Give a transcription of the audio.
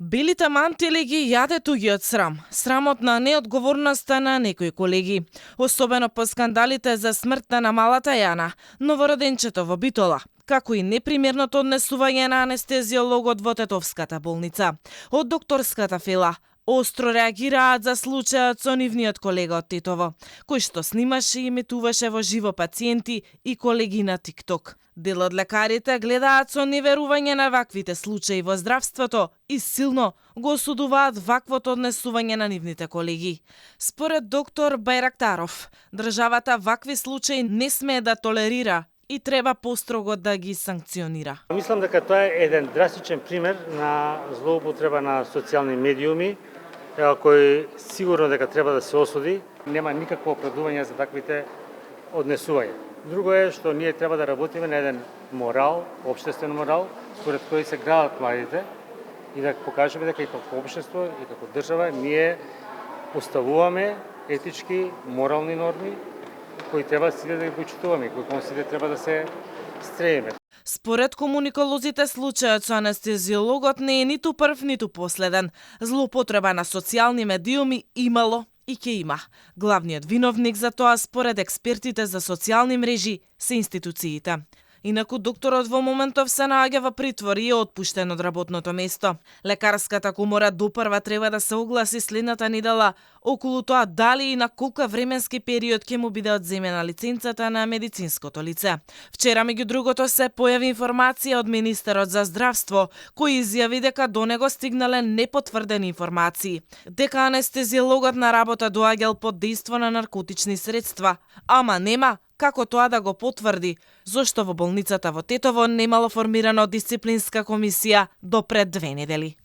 Белите мантили ги јаде тугиот срам. Срамот на неодговорноста на некои колеги. Особено по скандалите за смртта на малата Јана, новороденчето во Битола, како и непримерното однесување на анестезиологот во Тетовската болница. Од докторската фила остро реагираат за случајот со нивниот колега од Тетово, кој што снимаше и имитуваше во живо пациенти и колеги на TikTok. Дел од лекарите гледаат со неверување на ваквите случаи во здравството и силно го осудуваат ваквото однесување на нивните колеги. Според доктор Бајрактаров, државата вакви случаи не смее да толерира и треба построго да ги санкционира. Мислам дека тоа е еден драстичен пример на злоупотреба на социјални медиуми, кој сигурно дека треба да се осуди. Нема никакво оправдување за таквите однесувања. Друго е што ние треба да работиме на еден морал, општествен морал, според кој се градат младите и да покажеме дека и како општество и како држава ние поставуваме етички, морални норми кои треба сите да ги почитуваме, кои кон сите треба да се стремиме. Според комуниколозите, случајот со анестезиологот не е ниту прв, ниту последен. Злоупотреба на социјални медиуми имало и ќе има. Главниот виновник за тоа, според експертите за социјални мрежи, се институциите. Инаку докторот во моментов се наоѓа во притвор и е отпуштен од работното место. Лекарската комора допрва треба да се огласи следната недела околу тоа дали и на колку временски период ќе му биде одземена лиценцата на медицинското лице. Вчера, меѓу другото, се појави информација од министерот за здравство, кој изјави дека до него стигнале непотврдени информации, дека анестезиологот на работа доаѓал под дејство на наркотични средства, ама нема како тоа да го потврди, зошто во болницата во Тетово немало формирано дисциплинска комисија до пред 2 недели.